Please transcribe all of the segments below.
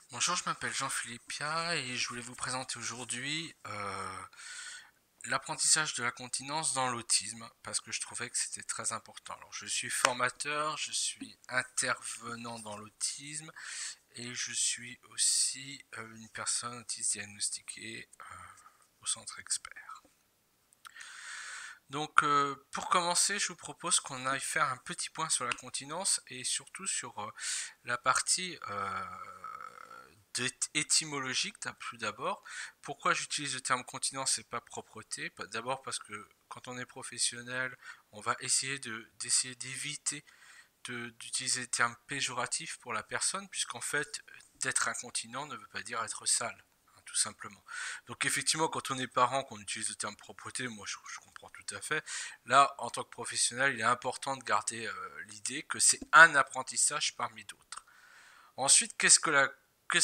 Bonjour, je m'appelle Jean-Philippe Pia et je voulais vous présenter aujourd'hui l'apprentissage de la continence dans l'autisme parce que je trouvais que c'était très important. Alors, je suis formateur, je suis intervenant dans l'autisme et je suis aussi une personne autiste diagnostiquée au centre expert. Donc, pour commencer, je vous propose qu'on aille faire un petit point sur la continence et surtout sur la partie étymologique tout d'abord. Pourquoi j'utilise le terme continence et pas propreté? D'abord parce que quand on est professionnel, on va d'essayer d'éviter d'utiliser des termes péjoratifs pour la personne, puisqu'en fait, d'être incontinent ne veut pas dire être sale, hein, tout simplement. Donc effectivement, quand on est parent, qu'on utilise le terme propreté, moi je comprends tout à fait. Là, en tant que professionnel, il est important de garder l'idée que c'est un apprentissage parmi d'autres. Ensuite, qu'est-ce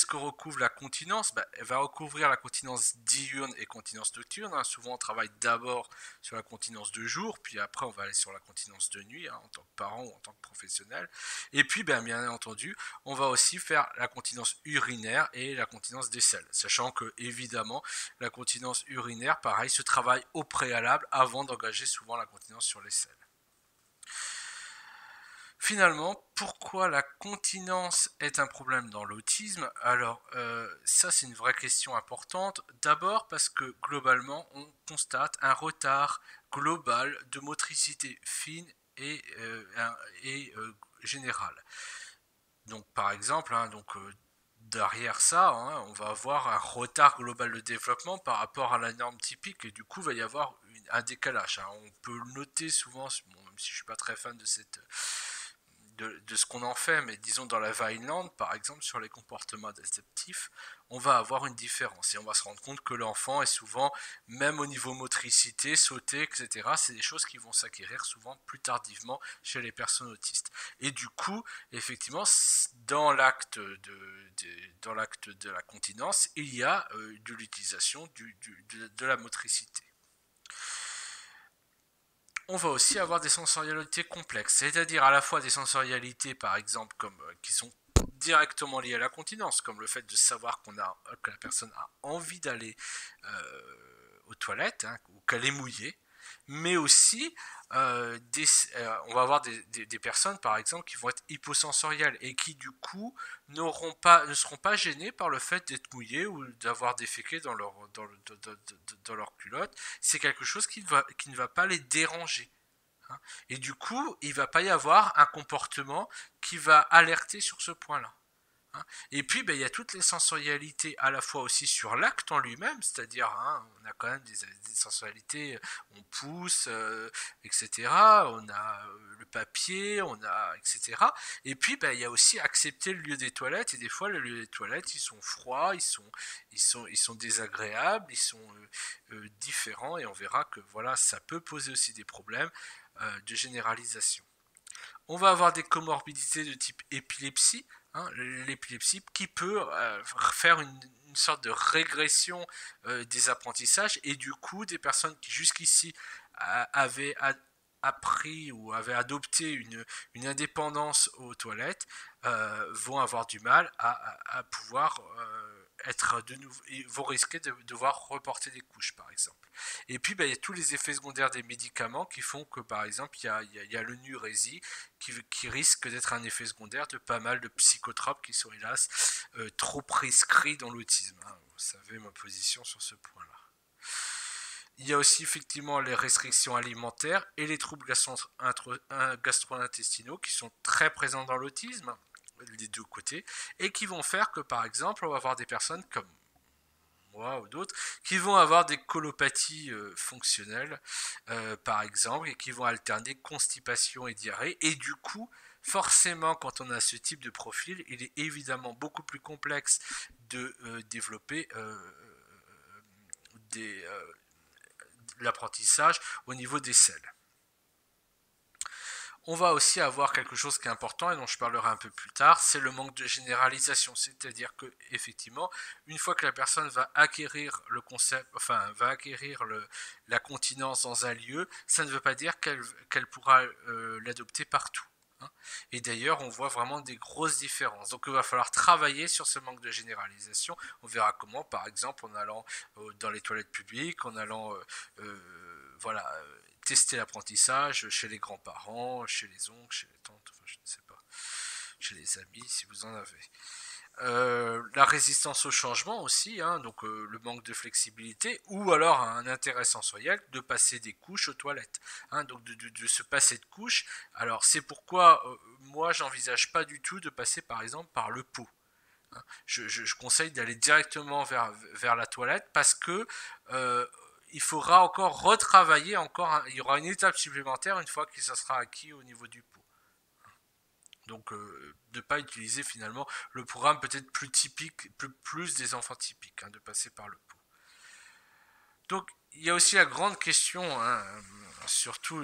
que recouvre la continence? Elle va recouvrir la continence diurne et continence nocturne, hein. Souvent, on travaille d'abord sur la continence de jour, puis après, on va aller sur la continence de nuit, hein, en tant que parent ou en tant que professionnel. Et puis, bien entendu, on va aussi faire la continence urinaire et la continence des selles, sachant que, évidemment, la continence urinaire, pareil, se travaille au préalable avant d'engager souvent la continence sur les selles. Finalement, pourquoi la continence est un problème dans l'autisme? Alors, ça c'est une vraie question importante. D'abord parce que globalement, on constate un retard global de motricité fine et générale. Donc, par exemple, hein, derrière ça, hein, on va avoir un retard global de développement par rapport à la norme typique et du coup, il va y avoir un décalage, hein. On peut le noter souvent, bon, même si je suis pas très fan de ce qu'on en fait, mais disons dans la Vineland, par exemple, sur les comportements adaptifs, on va avoir une différence et on va se rendre compte que l'enfant est souvent, même au niveau motricité, sauter, etc., c'est des choses qui vont s'acquérir souvent plus tardivement chez les personnes autistes. Et du coup, effectivement, dans l'acte de la continence, il y a de l'utilisation de la motricité. On va aussi avoir des sensorialités complexes, c'est-à-dire à la fois des sensorialités, par exemple, qui sont directement liées à la continence, comme le fait de savoir que la personne a envie d'aller aux toilettes, hein, ou qu'elle est mouillée, mais aussi on va avoir des personnes, par exemple, qui vont être hyposensorielles et qui, du coup, ne seront pas gênées par le fait d'être mouillées ou d'avoir déféqué dans leur culotte. C'est quelque chose qui ne va pas les déranger, hein. Et du coup, il ne va pas y avoir un comportement qui va alerter sur ce point-là, hein. Et puis, il y a toutes les sensorialités à la fois aussi sur l'acte en lui-même, c'est-à-dire, hein, on a quand même des sensorialités, on pousse, etc. On a le papier, on a, etc. Et puis, il y a aussi accepter le lieu des toilettes. Et des fois, le lieu des toilettes, ils sont froids, ils sont désagréables, ils sont différents. Et on verra que voilà, ça peut poser aussi des problèmes de généralisation. On va avoir des comorbidités de type épilepsie, hein, l'épilepsie qui peut faire une sorte de régression des apprentissages et du coup des personnes qui jusqu'ici avaient appris ou avaient adopté une indépendance aux toilettes vont avoir du mal à pouvoir être de nouveau, vont risquer de devoir reporter des couches par exemple. Et puis il y a tous les effets secondaires des médicaments qui font que par exemple il y a le nurésie qui risque d'être un effet secondaire de pas mal de psychotropes qui sont hélas trop prescrits dans l'autisme, hein. Vous savez ma position sur ce point-là. Il y a aussi effectivement les restrictions alimentaires et les troubles gastro-intestinaux qui sont très présents dans l'autisme, les deux côtés, et qui vont faire que par exemple on va avoir des personnes comme moi ou d'autres qui vont avoir des colopathies fonctionnelles par exemple et qui vont alterner constipation et diarrhée et du coup forcément quand on a ce type de profil il est évidemment beaucoup plus complexe de développer des, l'apprentissage au niveau des selles. On va aussi avoir quelque chose qui est important et dont je parlerai un peu plus tard, c'est le manque de généralisation. C'est-à-dire que, effectivement, une fois que la personne va acquérir le concept, enfin, va acquérir la continence dans un lieu, ça ne veut pas dire qu'elle pourra l'adopter partout, hein. Et d'ailleurs, on voit vraiment des grosses différences. Donc il va falloir travailler sur ce manque de généralisation. On verra comment, par exemple, en allant dans les toilettes publiques, en allant voilà, tester l'apprentissage chez les grands-parents, chez les oncles, chez les tantes, enfin, je ne sais pas, chez les amis, si vous en avez. La résistance au changement aussi, hein, donc le manque de flexibilité, ou alors un intérêt sensoriel de passer des couches aux toilettes, hein, donc de se passer de couches. Alors c'est pourquoi moi j'envisage pas du tout de passer par exemple par le pot. Hein. Je conseille d'aller directement vers la toilette parce que il faudra encore retravailler, il y aura une étape supplémentaire une fois que ça sera acquis au niveau du pot. Donc de ne pas utiliser finalement le programme peut-être plus typique, plus des enfants typiques, hein, de passer par le pot. Donc il y a aussi la grande question, hein, surtout,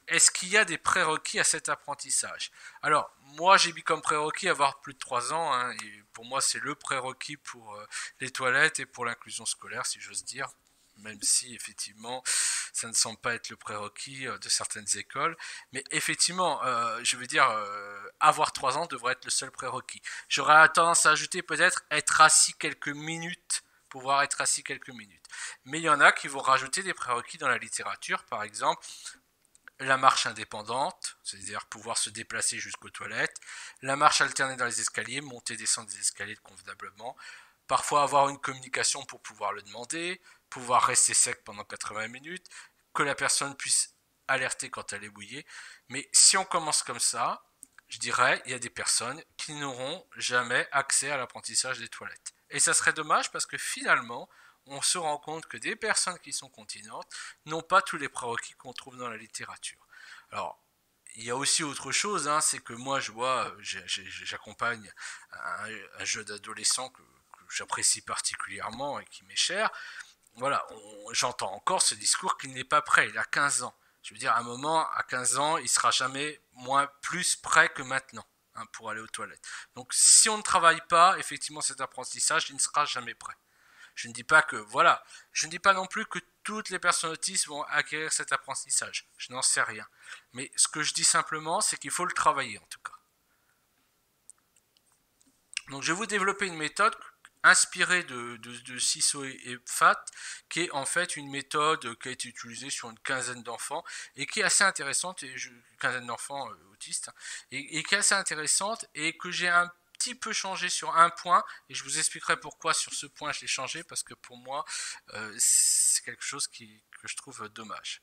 est-ce qu'il y a des prérequis à cet apprentissage? Alors moi j'ai mis comme prérequis avoir plus de 3 ans, hein, et pour moi c'est le prérequis pour les toilettes et pour l'inclusion scolaire si j'ose dire. Même si effectivement ça ne semble pas être le prérequis de certaines écoles, mais effectivement, je veux dire, avoir 3 ans devrait être le seul prérequis. J'aurais tendance à ajouter peut-être être assis quelques minutes, pouvoir être assis quelques minutes. Mais il y en a qui vont rajouter des prérequis dans la littérature, par exemple la marche indépendante, c'est-à-dire pouvoir se déplacer jusqu'aux toilettes, la marche alternée dans les escaliers, monter et descendre des escaliers convenablement, parfois avoir une communication pour pouvoir le demander, pouvoir rester sec pendant 80 minutes, que la personne puisse alerter quand elle est mouillée. Mais si on commence comme ça, je dirais, il y a des personnes qui n'auront jamais accès à l'apprentissage des toilettes. Et ça serait dommage parce que finalement, on se rend compte que des personnes qui sont continentes n'ont pas tous les prérequis qu'on trouve dans la littérature. Alors, il y a aussi autre chose, hein, c'est que moi je vois, j'accompagne un jeu d'adolescent que j'apprécie particulièrement et qui m'est cher. Voilà, j'entends encore ce discours qu'il n'est pas prêt, il a 15 ans. Je veux dire, à un moment, à 15 ans, il sera jamais plus prêt que maintenant, hein, pour aller aux toilettes. Donc si on ne travaille pas, effectivement, cet apprentissage, il ne sera jamais prêt. Je ne dis pas que, voilà, je ne dis pas non plus que toutes les personnes autistes vont acquérir cet apprentissage. Je n'en sais rien. Mais ce que je dis simplement, c'est qu'il faut le travailler en tout cas. Donc je vais vous développer une méthode inspirée de CISO et FAT, qui est en fait une méthode qui a été utilisée sur une quinzaine d'enfants et qui est assez intéressante, une quinzaine d'enfants autistes, et qui est assez intéressante et que j'ai un petit peu changé sur un point, et je vous expliquerai pourquoi sur ce point je l'ai changé, parce que pour moi c'est quelque chose que je trouve dommage.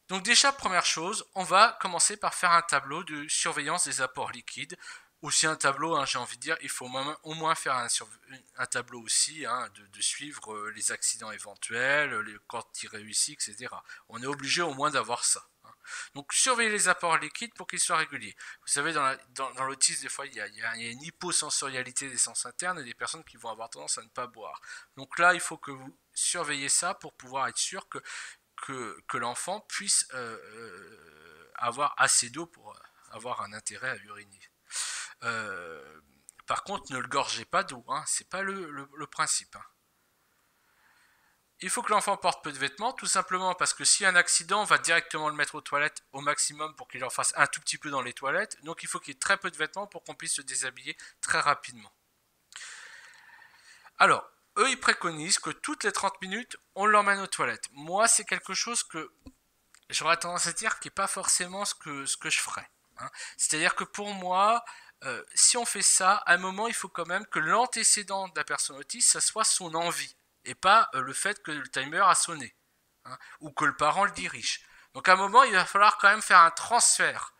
Donc déjà, première chose, on va commencer par faire un tableau de surveillance des apports liquides. Aussi un tableau, hein, j'ai envie de dire, il faut au moins faire un tableau aussi, hein, de suivre les accidents éventuels, quand il réussit, etc. On est obligé au moins d'avoir ça. Hein. Donc surveiller les apports liquides pour qu'ils soient réguliers. Vous savez, dans l'autisme, des fois, il y a une hyposensorialité des sens internes et des personnes qui vont avoir tendance à ne pas boire. Donc là, il faut que vous surveillez ça pour pouvoir être sûr que l'enfant puisse avoir assez d'eau pour avoir un intérêt à uriner. Par contre, ne le gorgez pas d'eau, hein, c'est pas le principe. Hein. Il faut que l'enfant porte peu de vêtements, tout simplement parce que s'il y a un accident, on va directement le mettre aux toilettes au maximum pour qu'il en fasse un tout petit peu dans les toilettes. Donc il faut qu'il y ait très peu de vêtements pour qu'on puisse se déshabiller très rapidement. Alors, eux, ils préconisent que toutes les 30 minutes, on l'emmène aux toilettes. Moi, c'est quelque chose que j'aurais tendance à dire qui n'est pas forcément ce que je ferais. Hein. C'est-à-dire que pour moi, si on fait ça, à un moment, il faut quand même que l'antécédent de la personne autiste, ça soit son envie, et pas le fait que le timer a sonné, hein, ou que le parent le dirige. Donc à un moment, il va falloir quand même faire un transfert.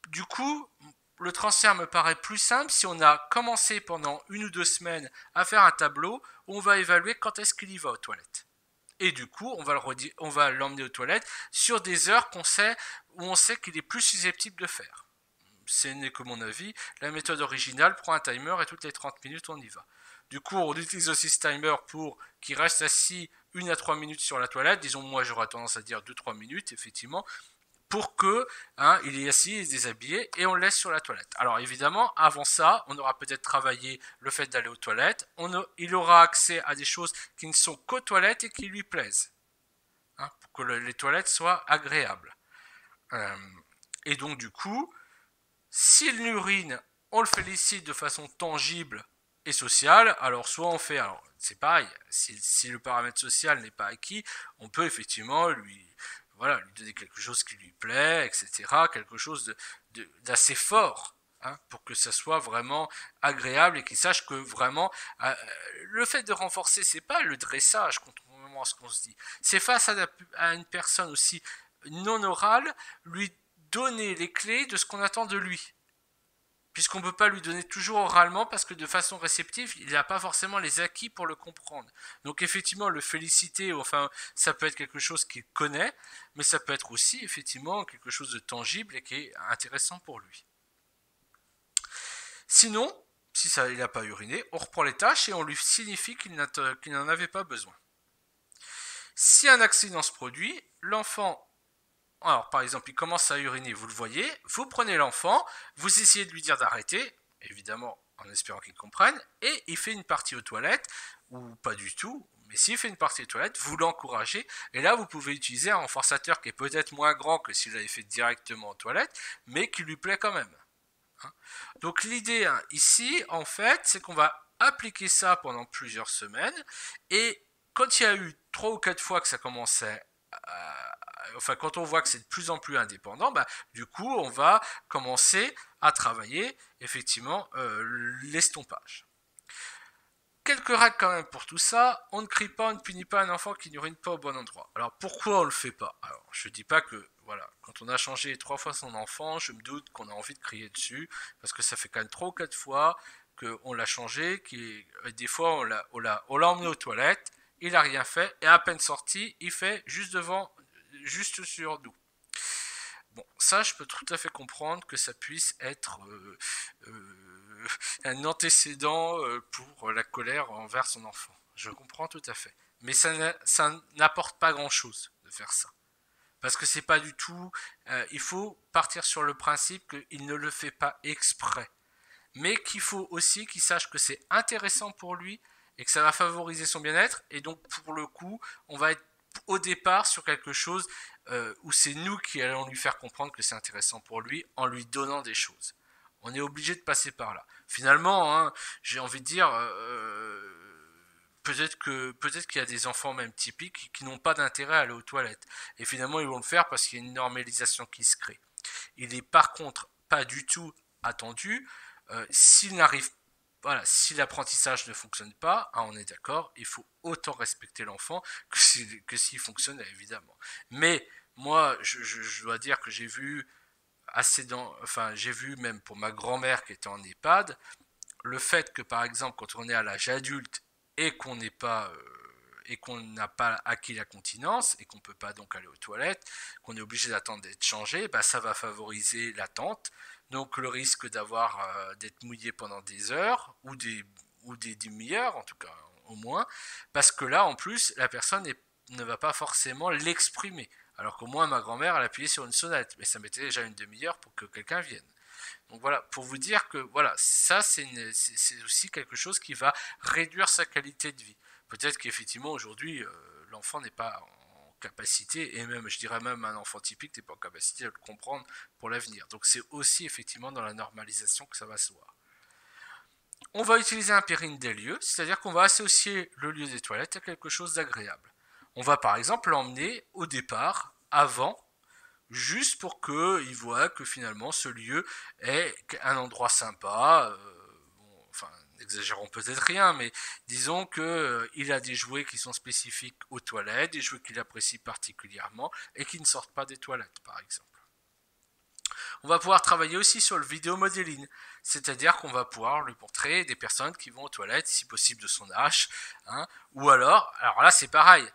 Du coup, le transfert me paraît plus simple si on a commencé pendant 1 ou 2 semaines à faire un tableau où on va évaluer quand est-ce qu'il y va aux toilettes. Et du coup, on va l'emmener aux toilettes sur des heures où on sait qu'il est plus susceptible de faire. Ce n'est que mon avis. La méthode originale prend un timer et toutes les 30 minutes on y va. Du coup, on utilise aussi ce timer pour qu'il reste assis 1 à 3 minutes sur la toilette. Disons, moi j'aurais tendance à dire 2-3 minutes, effectivement, pour que il est assis, il est déshabillé, et on le laisse sur la toilette. Alors évidemment, avant ça, on aura peut-être travaillé le fait d'aller aux toilettes. Il aura accès à des choses qui ne sont qu'aux toilettes et qui lui plaisent, hein, pour que les toilettes soient agréables. Et donc du coup, s'il urine, on le félicite de façon tangible et sociale. Alors soit on fait, alors c'est pareil, si le paramètre social n'est pas acquis, on peut effectivement lui donner quelque chose qui lui plaît, etc. Quelque chose d'assez fort, hein, pour que ça soit vraiment agréable et qu'il sache que vraiment le fait de renforcer, c'est pas le dressage, contrairement à ce qu'on se dit, c'est face à une personne aussi non orale, lui donner les clés de ce qu'on attend de lui, puisqu'on ne peut pas lui donner toujours oralement, parce que de façon réceptive, il n'a pas forcément les acquis pour le comprendre. Donc effectivement, le féliciter, enfin, ça peut être quelque chose qu'il connaît, mais ça peut être aussi effectivement quelque chose de tangible et qui est intéressant pour lui. Sinon, si il n'a pas uriné, on reprend les tâches et on lui signifie qu'il n'en avait pas besoin. Si un accident se produit, l'enfant, alors par exemple il commence à uriner, vous le voyez, vous prenez l'enfant, vous essayez de lui dire d'arrêter, évidemment en espérant qu'il comprenne, et il fait une partie aux toilettes, ou pas du tout, mais s'il fait une partie aux toilettes, vous l'encouragez, et là vous pouvez utiliser un renforçateur qui est peut-être moins grand que s'il l'avait fait directement aux toilettes, mais qui lui plaît quand même. Donc l'idée ici, en fait, c'est qu'on va appliquer ça pendant plusieurs semaines, et quand il y a eu 3 ou 4 fois que ça commençait enfin quand on voit que c'est de plus en plus indépendant, du coup on va commencer à travailler effectivement l'estompage. Quelques règles quand même pour tout ça. On ne crie pas, on ne punit pas un enfant qui n'urine pas au bon endroit. Alors pourquoi on le fait pas? Alors je dis pas que voilà, quand on a changé 3 fois son enfant, je me doute qu'on a envie de crier dessus, parce que ça fait quand même 3 ou 4 fois qu'on l'a changé, des fois on l'a emmené aux toilettes, il a rien fait, et à peine sorti, il fait juste sur nous. Bon, ça, je peux tout à fait comprendre que ça puisse être un antécédent pour la colère envers son enfant. Je comprends tout à fait. Mais ça n'apporte pas grand-chose de faire ça. Parce que c'est pas du tout... il faut partir sur le principe qu'il ne le fait pas exprès. Mais qu'il faut aussi qu'il sache que c'est intéressant pour lui et que ça va favoriser son bien-être. Et donc, pour le coup, on va être au départ sur quelque chose où c'est nous qui allons lui faire comprendre que c'est intéressant pour lui en lui donnant des choses. On est obligé de passer par là. Finalement, hein, j'ai envie de dire, peut-être qu'il y a des enfants même typiques qui n'ont pas d'intérêt à aller aux toilettes. Et finalement, ils vont le faire parce qu'il y a une normalisation qui se crée. Il est par contre pas du tout attendu. S'il n'arrive voilà, si l'apprentissage ne fonctionne pas, on est d'accord, il faut autant respecter l'enfant que s'il fonctionne, évidemment. Mais moi, je dois dire que j'ai vu j'ai vu même pour ma grand-mère qui était en EHPAD, le fait que par exemple quand on est à l'âge adulte et qu'on n'est pas et qu'on n'a pas acquis la continence et qu'on ne peut pas donc aller aux toilettes, qu'on est obligé d'attendre d'être changé, ça va favoriser l'attente. Donc le risque d'être mouillé pendant des heures ou des demi-heures en tout cas au moins, parce que là en plus la personne ne va pas forcément l'exprimer. Alors qu'au moins ma grand-mère elle appuyait sur une sonnette, mais ça mettait déjà une demi-heure pour que quelqu'un vienne. Donc voilà, pour vous dire que voilà, ça c'est aussi quelque chose qui va réduire sa qualité de vie. Peut-être qu'effectivement aujourd'hui l'enfant n'est pas en capacité, et même je dirais même un enfant typique n'est pas en capacité de le comprendre pour l'avenir. Donc c'est aussi effectivement dans la normalisation que ça va se voir. On va utiliser un périne des lieux, c'est-à-dire qu'on va associer le lieu des toilettes à quelque chose d'agréable. On va par exemple l'emmener au départ, avant, juste pour qu'il voit que finalement ce lieu est un endroit sympa. Enfin, n'exagérons peut-être rien, mais disons qu'il a des jouets qui sont spécifiques aux toilettes, des jouets qu'il apprécie particulièrement et qui ne sortent pas des toilettes, par exemple. On va pouvoir travailler aussi sur le vidéo modeling, c'est-à-dire qu'on va pouvoir lui montrer des personnes qui vont aux toilettes, si possible de son âge, hein, ou alors là c'est pareil,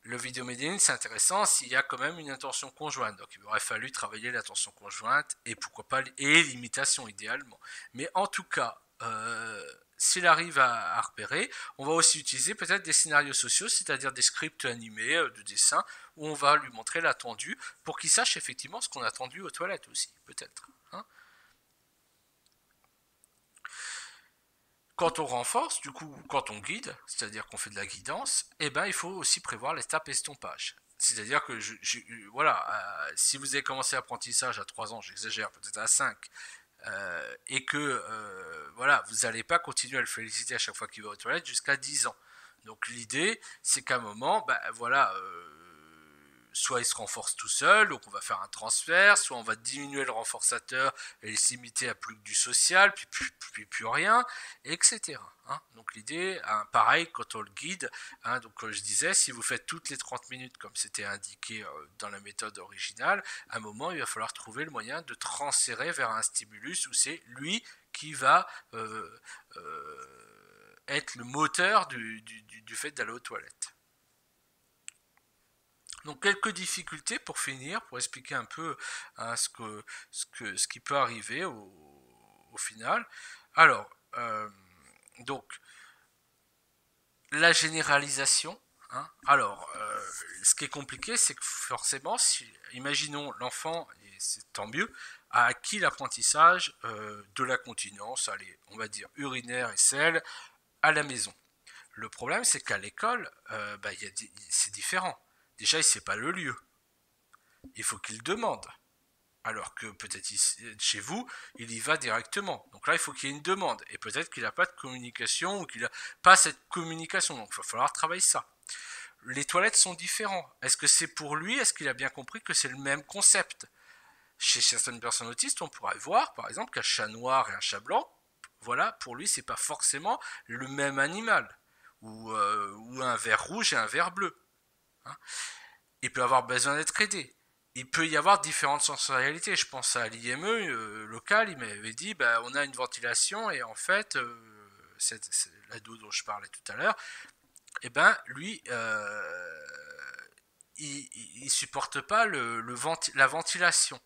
le vidéo modeling c'est intéressant s'il y a quand même une intention conjointe, donc il aurait fallu travailler l'attention conjointe et pourquoi pas et l'imitation idéalement. Mais en tout cas, s'il arrive à repérer, on va aussi utiliser peut-être des scénarios sociaux, c'est-à-dire des scripts animés de dessin, où on va lui montrer l'attendu pour qu'il sache effectivement ce qu'on a attendu aux toilettes aussi, peut-être. Hein. Quand on renforce, du coup, quand on guide, c'est-à-dire qu'on fait de la guidance, il faut aussi prévoir l'étape estompage. C'est-à-dire que, voilà, si vous avez commencé l'apprentissage à 3 ans, j'exagère, peut-être à 5, et que voilà, vous n'allez pas continuer à le féliciter à chaque fois qu'il va aux toilettes jusqu'à 10 ans. Donc l'idée, c'est qu'à un moment, bah, voilà, soit il se renforce tout seul, donc on va faire un transfert, soit on va diminuer le renforçateur et les limiter à plus que du social, puis plus rien, etc. Hein. Donc l'idée, hein, pareil, quand on le guide, hein, donc comme je disais, si vous faites toutes les 30 minutes comme c'était indiqué dans la méthode originale, à un moment il va falloir trouver le moyen de transférer vers un stimulus où c'est lui qui va être le moteur du fait d'aller aux toilettes. Donc quelques difficultés pour finir, pour expliquer un peu hein, ce qui peut arriver au final. Alors, donc la généralisation. Hein. Alors, ce qui est compliqué, c'est que forcément, si, imaginons l'enfant, et c'est tant mieux, a acquis l'apprentissage de la continence, allez, on va dire urinaire et selle, à la maison. Le problème, c'est qu'à l'école, bah, c'est différent. Déjà, il ne sait pas le lieu. Il faut qu'il demande. Alors que peut-être chez vous, il y va directement. Donc là, il faut qu'il y ait une demande. Et peut-être qu'il n'a pas de communication ou qu'il n'a pas cette communication. Donc il va falloir travailler ça. Les toilettes sont différents. Est-ce que c'est pour lui? Est-ce qu'il a bien compris que c'est le même concept? Chez certaines personnes autistes, on pourrait voir, par exemple, qu'un chat noir et un chat blanc, voilà, pour lui, c'est pas forcément le même animal. Ou un ver rouge et un ver bleu. Hein. Il peut avoir besoin d'être aidé. Il peut y avoir différentes sensorialités. Je pense à l'IME local, il m'avait dit bah, on a une ventilation et en fait, c'est l'ado dont je parlais tout à l'heure, et ben lui, il supporte pas la ventilation.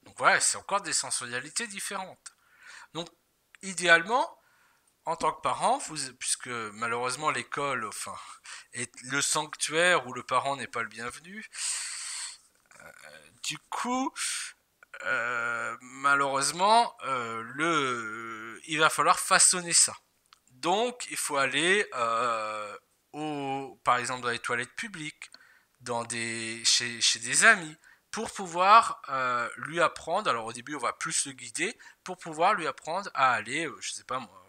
Donc voilà, c'est encore des sensorialités différentes. Donc idéalement, en tant que parent, puisque malheureusement l'école, enfin, est le sanctuaire où le parent n'est pas le bienvenu, du coup, malheureusement, il va falloir façonner ça. Donc, il faut aller par exemple, dans les toilettes publiques, chez des amis, pour pouvoir lui apprendre. Alors, au début, on va plus le guider pour pouvoir lui apprendre à aller, je sais pas moi.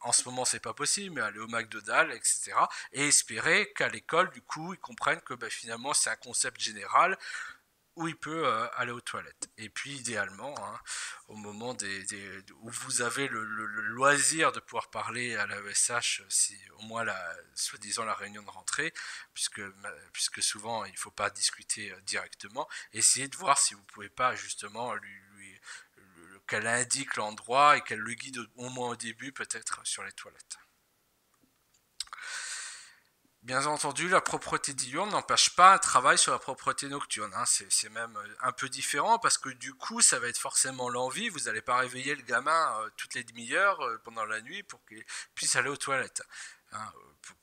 En ce moment, c'est pas possible, mais aller au McDonald's, etc. Et espérer qu'à l'école, du coup, ils comprennent que ben, finalement, c'est un concept général où il peut aller aux toilettes. Et puis idéalement, hein, au moment où vous avez le loisir de pouvoir parler à la ESH, si au moins soi-disant la réunion de rentrée, puisque souvent il ne faut pas discuter directement, essayez de voir si vous ne pouvez pas justement qu'elle indique l'endroit et qu'elle le guide au moins au début peut-être sur les toilettes. Bien entendu, la propreté diurne n'empêche pas un travail sur la propreté nocturne. Hein. C'est même un peu différent parce que du coup, ça va être forcément l'envie. Vous n'allez pas réveiller le gamin toutes les demi-heures pendant la nuit pour qu'il puisse aller aux toilettes. Hein,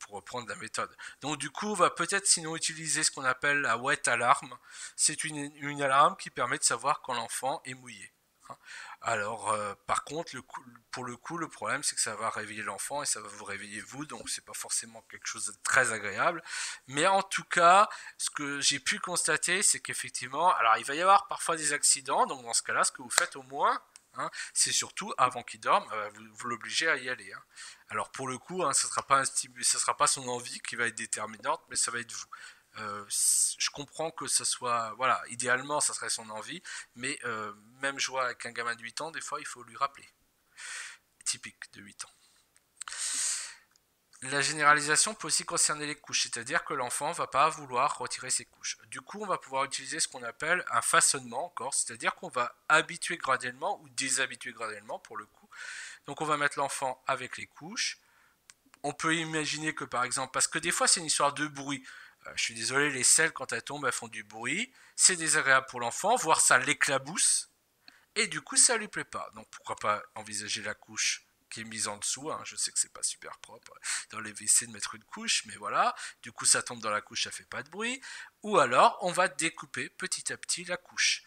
pour reprendre la méthode. Donc du coup, on va peut-être sinon utiliser ce qu'on appelle la wet alarm. C'est une alarme qui permet de savoir quand l'enfant est mouillé. Hein. Alors, par contre, pour le coup, le problème, c'est que ça va réveiller l'enfant et ça va vous réveiller vous, donc c'est pas forcément quelque chose de très agréable. Mais en tout cas, ce que j'ai pu constater, c'est qu'effectivement, alors il va y avoir parfois des accidents, donc dans ce cas-là, ce que vous faites au moins, hein, c'est surtout avant qu'il dorme, vous l'obligez à y aller. Hein. Alors pour le coup, hein, ce ne sera pas son envie qui va être déterminante, mais ça va être vous. Je comprends que ce soit, voilà, idéalement ça serait son envie, mais même jouer avec un gamin de 8 ans, des fois il faut lui rappeler. Typique de 8 ans. La généralisation peut aussi concerner les couches, c'est-à-dire que l'enfant ne va pas vouloir retirer ses couches. Du coup, on va pouvoir utiliser ce qu'on appelle un façonnement encore, c'est-à-dire qu'on va habituer graduellement ou déshabituer graduellement pour le coup. Donc on va mettre l'enfant avec les couches. On peut imaginer que par exemple, parce que des fois c'est une histoire de bruit, je suis désolé, les selles quand elles tombent, elles font du bruit, c'est désagréable pour l'enfant, voire ça l'éclabousse, et du coup ça lui plaît pas. Donc pourquoi pas envisager la couche qui est mise en dessous, hein. Je sais que c'est pas super propre dans les WC de mettre une couche, mais voilà, du coup ça tombe dans la couche, ça fait pas de bruit, ou alors on va découper petit à petit la couche.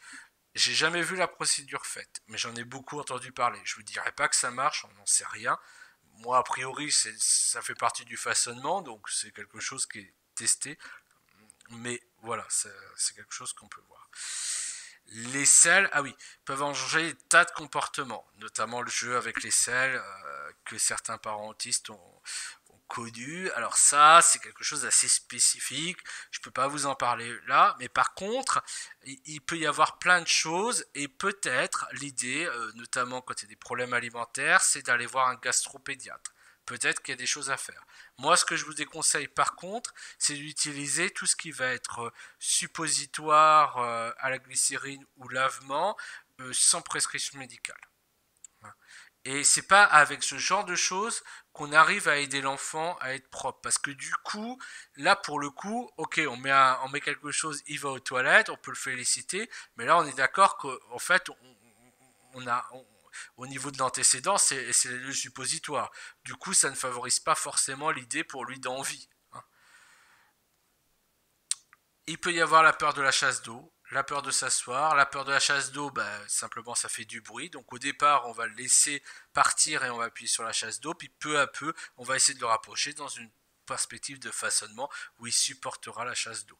J'ai jamais vu la procédure faite, mais j'en ai beaucoup entendu parler. Je vous dirais pas que ça marche, on n'en sait rien. Moi, a priori, ça fait partie du façonnement, donc c'est quelque chose qui est testé. Mais voilà, c'est quelque chose qu'on peut voir. Les selles, ah oui, peuvent engendrer des tas de comportements, notamment le jeu avec les selles que certains parents autistes ont connu. Alors ça, c'est quelque chose d'assez spécifique. Je peux pas vous en parler là, mais par contre, il peut y avoir plein de choses et peut-être l'idée, notamment quand il y a des problèmes alimentaires, c'est d'aller voir un gastropédiatre. Peut-être qu'il y a des choses à faire. Moi, ce que je vous déconseille par contre, c'est d'utiliser tout ce qui va être suppositoire à la glycérine ou lavement sans prescription médicale. Et c'est pas avec ce genre de choses qu'on arrive à aider l'enfant à être propre. Parce que du coup, là pour le coup, ok, on met quelque chose, il va aux toilettes, on peut le féliciter, mais là on est d'accord qu'en fait, au niveau de l'antécédent, c'est le suppositoire. Du coup, ça ne favorise pas forcément l'idée pour lui d'envie. Hein. Il peut y avoir la peur de la chasse d'eau, la peur de s'asseoir, la peur de la chasse d'eau, bah, simplement ça fait du bruit. Donc au départ, on va le laisser partir et on va appuyer sur la chasse d'eau. Puis peu à peu, on va essayer de le rapprocher dans une perspective de façonnement où il supportera la chasse d'eau.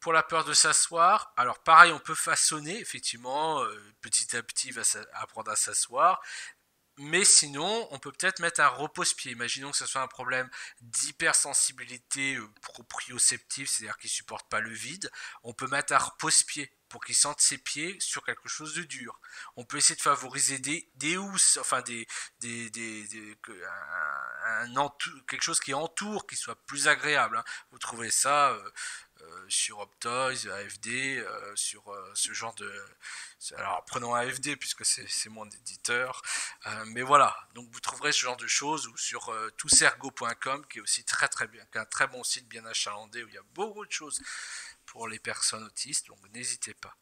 Pour la peur de s'asseoir, alors pareil, on peut façonner, effectivement, petit à petit, il va apprendre à s'asseoir. Mais sinon, on peut peut-être mettre un repose-pied. Imaginons que ce soit un problème d'hypersensibilité proprioceptive, c'est-à-dire qu'il ne supporte pas le vide. On peut mettre un repose-pied pour qu'il sente ses pieds sur quelque chose de dur. On peut essayer de favoriser des housses, enfin quelque chose qui entoure, qui soit plus agréable. Hein. Vous trouvez ça sur Optoys, AFD, sur ce genre de... Alors prenons AFD puisque c'est mon éditeur. Mais voilà, donc vous trouverez ce genre de choses ou sur toutsergo.com qui est aussi très très bien, qui est un très bon site bien achalandé où il y a beaucoup de choses pour les personnes autistes, donc n'hésitez pas.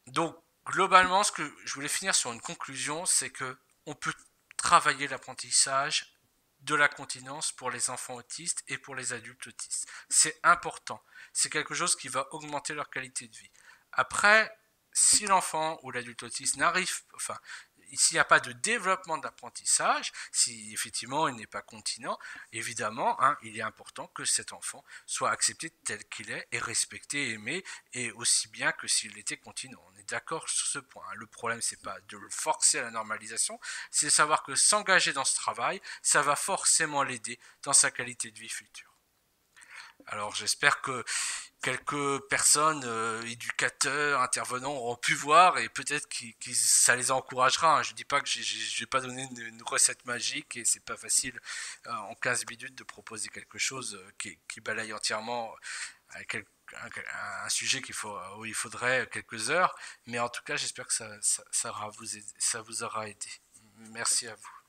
Donc globalement, ce que je voulais finir sur une conclusion, c'est que on peut travailler l'apprentissage de la continence pour les enfants autistes et pour les adultes autistes. C'est important. C'est quelque chose qui va augmenter leur qualité de vie. Après, si l'enfant ou l'adulte autiste enfin, s'il n'y a pas de développement d'apprentissage, si effectivement il n'est pas continent, évidemment, hein, il est important que cet enfant soit accepté tel qu'il est et respecté, aimé, et aussi bien que s'il était continent. On est d'accord sur ce point. Hein. Le problème, c'est pas de le forcer à la normalisation, c'est de savoir que s'engager dans ce travail, ça va forcément l'aider dans sa qualité de vie future. Alors j'espère que quelques personnes, éducateurs, intervenants auront pu voir et peut-être que ça les encouragera. Hein. Je ne dis pas que je vais pas donner une recette magique et c'est pas facile en 15 minutes de proposer quelque chose qui balaye entièrement un sujet où il faudrait quelques heures. Mais en tout cas, j'espère que ça vous aura aidé. Merci à vous.